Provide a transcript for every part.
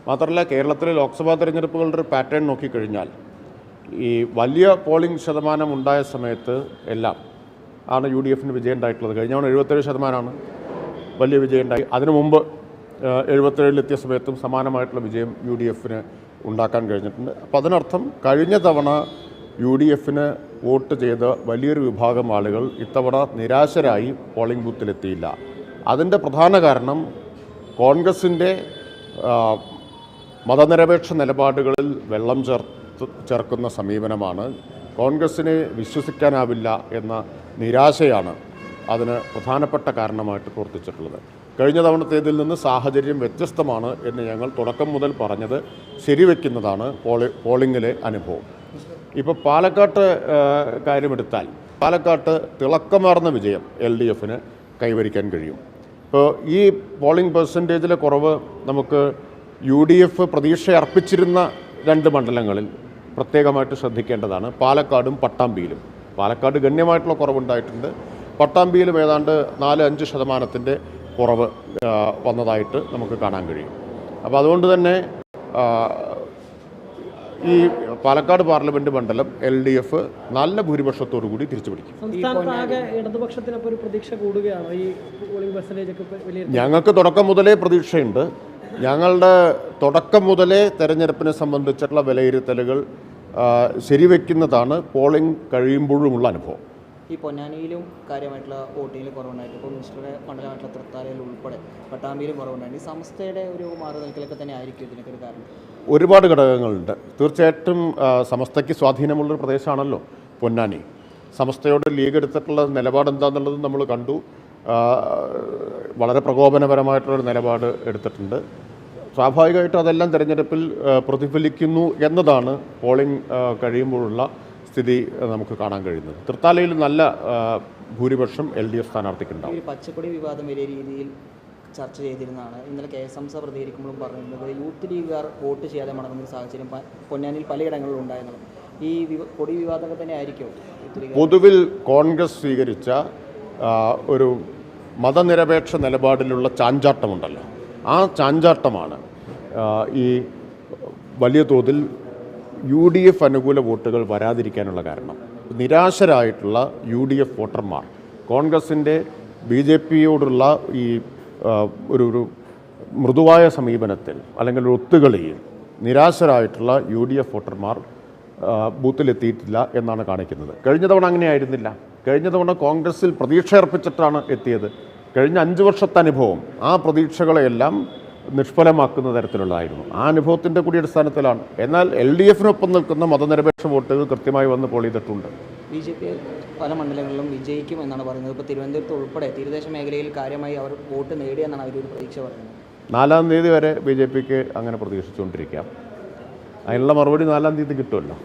മാത്രമല്ല കേരളത്തിലെ ലോക്സഭാ തെരഞ്ഞെടുപ്പുകളുടെ ഒരു പാറ്റേൺ നോക്കിക്കഴിഞ്ഞാൽ ഈ വലിയ പോളിംഗ് ശതമാനം ഉണ്ടായ സമയത്ത് എല്ലാം ആണ് യു ഡി എഫിന് വിജയം ഉണ്ടായിട്ടുള്ളത്. കഴിഞ്ഞ തവണ 77% വലിയ വിജയം ഉണ്ടായി. അതിനു മുമ്പ് 77-ലെത്തിയ സമയത്തും സമാനമായിട്ടുള്ള വിജയം യു ഡി എഫിന് ഉണ്ടാക്കാൻ കഴിഞ്ഞിട്ടുണ്ട്. അപ്പോൾ അതിനർത്ഥം കഴിഞ്ഞ തവണ യു ഡി എഫിന് വോട്ട് ചെയ്ത വലിയൊരു വിഭാഗം ആളുകൾ ഇത്തവണ നിരാശരായി പോളിംഗ് ബൂത്തിലെത്തിയില്ല. അതിൻ്റെ പ്രധാന കാരണം കോൺഗ്രസിൻ്റെ മതനിരപേക്ഷ നിലപാടുകളിൽ വെള്ളം ചേർക്കുന്ന സമീപനമാണ്. കോൺഗ്രസ്സിനെ വിശ്വസിക്കാനാവില്ല എന്ന നിരാശയാണ് അതിന് പ്രധാനപ്പെട്ട കാരണമായിട്ട് പ്രവർത്തിച്ചിട്ടുള്ളത്. കഴിഞ്ഞ തവണത്തേതിൽ നിന്ന് സാഹചര്യം വ്യത്യസ്തമാണ് എന്ന് ഞങ്ങൾ തുടക്കം മുതൽ പറഞ്ഞത് ശരിവെക്കുന്നതാണ് പോളിംഗിലെ അനുഭവം. ഇപ്പോൾ പാലക്കാട്ട് കാര്യമെടുത്താൽ പാലക്കാട്ട് തിളക്കമാർന്ന വിജയം LDFന് കൈവരിക്കാൻ കഴിയും. ഇപ്പോൾ ഈ പോളിംഗ് പെർസെൻറ്റേജിലെ കുറവ് നമുക്ക് UDF പ്രതീക്ഷ അർപ്പിച്ചിരുന്ന 2 മണ്ഡലങ്ങളിൽ പ്രത്യേകമായിട്ട് ശ്രദ്ധിക്കേണ്ടതാണ്. പാലക്കാടും പട്ടാമ്പിയിലും. പാലക്കാട് ഗണ്യമായിട്ടുള്ള കുറവുണ്ടായിട്ടുണ്ട്. പട്ടാമ്പിയിലും ഏതാണ്ട് 4-5% കുറവ് വന്നതായിട്ട് നമുക്ക് കാണാൻ കഴിയും. അപ്പോൾ അതുകൊണ്ട് തന്നെ ഈ പാലക്കാട് പാർലമെന്റ് മണ്ഡലം LDF നല്ല ഭൂരിപക്ഷത്തോടു കൂടി തിരിച്ചുപിടിക്കും. ഞങ്ങൾക്ക് തുടക്കം മുതലേ പ്രതീക്ഷയുണ്ട്. ഞങ്ങളുടെ തുടക്കം മുതലേ തെരഞ്ഞെടുപ്പിനെ സംബന്ധിച്ചിട്ടുള്ള വിലയിരുത്തലുകൾ ശരിവെക്കുന്നതാണ് പോളിംഗ് കഴിയുമ്പോഴുമുള്ള അനുഭവം. ഈ പൊന്നാനിയിലും കാര്യമായിട്ടുള്ള വോട്ടിങ്ങിൽ കുറവുണ്ടായിട്ട് ഇപ്പോൾ മിനിസ്റ്ററുടെ മണ്ഡലമായിട്ടുള്ള തൃത്താലയിൽ ഉൾപ്പെടെ പട്ടാമ്പിയിലും കുറവുണ്ടായിട്ട് ഈ സമസ്തയുടെ ഒരു മാറി നിൽക്കലൊക്കെ തന്നെ ആയിരിക്കും ഇതിനൊക്കെ ഒരു കാരണം. ഒരുപാട് ഘടകങ്ങളുണ്ട്. തീർച്ചയായിട്ടും സമസ്തയ്ക്ക് സ്വാധീനമുള്ളൊരു പ്രദേശമാണല്ലോ പൊന്നാനി. സമസ്തയോട് ലീഗ് എടുത്തിട്ടുള്ള നിലപാട് എന്താണെന്നുള്ളത് നമ്മൾ കണ്ടു. വളരെ പ്രകോപനപരമായിട്ടുള്ളൊരു നിലപാട് എടുത്തിട്ടുണ്ട്. സ്വാഭാവികമായിട്ടും അതെല്ലാം തെരഞ്ഞെടുപ്പിൽ പ്രതിഫലിക്കുന്നു എന്നതാണ് പോളിംഗ് കഴിയുമ്പോഴുള്ള സ്ഥിതി നമുക്ക് കാണാൻ കഴിയുന്നത്. തൃത്താലയിൽ നല്ല ഭൂരിപക്ഷം LDF സ്ഥാനാർത്ഥിക്കുണ്ടാവും. പച്ചക്കൊടി വിവാദം വലിയ രീതിയിൽ ചർച്ച ചെയ്തിരുന്നതാണ്. ഇന്നലെ KSMസ പ്രതികരിക്കുമ്പോഴും പറഞ്ഞിരുന്നത് യൂത്ത് ലീഗുകാർ വോട്ട് ചെയ്യാതെ മടങ്ങുന്ന സാഹചര്യം പൊന്നാനിയിൽ പലയിടങ്ങളിലും ഉണ്ടായിരുന്നത്. ഈ കൊടി വിവാദങ്ങൾ തന്നെ ആയിരിക്കും പൊതുവിൽ കോൺഗ്രസ് സ്വീകരിച്ച ഒരു മതനിരപേക്ഷ നിലപാടിലുള്ള ചാഞ്ചാട്ടമുണ്ടല്ലോ, ആ ചാഞ്ചാട്ടമാണ് ഈ വലിയ തോതിൽ UDF അനുകൂല വോട്ടുകൾ വരാതിരിക്കാനുള്ള കാരണം. നിരാശരായിട്ടുള്ള UDF വോട്ടർമാർ കോൺഗ്രസിൻ്റെ BJPയോടുള്ള ഈ ഒരു മൃദുവായ സമീപനത്തിൽ അല്ലെങ്കിൽ ഒരു ഒത്തുകളിയിൽ നിരാശരായിട്ടുള്ള UDF വോട്ടർമാർ ബൂത്തിലെത്തിയിട്ടില്ല എന്നാണ് കാണിക്കുന്നത്. കഴിഞ്ഞ തവണ അങ്ങനെയായിരുന്നില്ല. കഴിഞ്ഞ തവണ കോൺഗ്രസിൽ പ്രതീക്ഷ അർപ്പിച്ചിട്ടാണ് എത്തിയത്. കഴിഞ്ഞ 5 വർഷത്തെ അനുഭവം ആ പ്രതീക്ഷകളെയെല്ലാം നിഷ്ഫലമാക്കുന്ന തരത്തിലുള്ളതായിരുന്നു. ആ അനുഭവത്തിൻ്റെ കൂടി അടിസ്ഥാനത്തിലാണ്. എന്നാൽ LDFനൊപ്പം നിൽക്കുന്ന മതനിരപേക്ഷ വോട്ടുകൾ കൃത്യമായി വന്ന് പോൾ ചെയ്തിട്ടുണ്ട്. BJP പല മണ്ഡലങ്ങളിലും വിജയിക്കും എന്നാണ് പറയുന്നത്. ഇപ്പോൾ തിരുവനന്തപുരത്ത് ഉൾപ്പെടെ തീരദേശ മേഖലയിൽ കാര്യമായി അവർ വോട്ട് നേടിയെന്നാണ് അവരൊരു പ്രതീക്ഷ പറയുന്നത്. 4-ാം തീയതി വരെ BJPക്ക് അങ്ങനെ പ്രതീക്ഷിച്ചുകൊണ്ടിരിക്കാം. അതിനുള്ള മറുപടി 4-ാം തീയതി കിട്ടുമല്ലോ.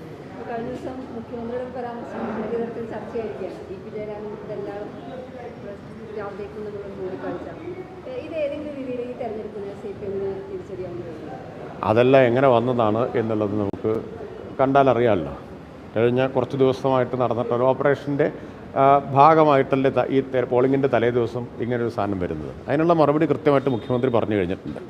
അതെല്ലാം എങ്ങനെ വന്നതാണ് എന്നുള്ളത് നമുക്ക് കണ്ടാലറിയാമല്ലോ. കഴിഞ്ഞ കുറച്ച് ദിവസമായിട്ട് നടന്നിട്ടൊരു ഓപ്പറേഷൻ്റെ ഭാഗമായിട്ടല്ലേ ഈ പോളിംഗിൻ്റെ തലേ ദിവസം ഇങ്ങനൊരു സാധനം വരുന്നത്. അതിനുള്ള മറുപടി കൃത്യമായിട്ട് മുഖ്യമന്ത്രി പറഞ്ഞു കഴിഞ്ഞിട്ടുണ്ട്.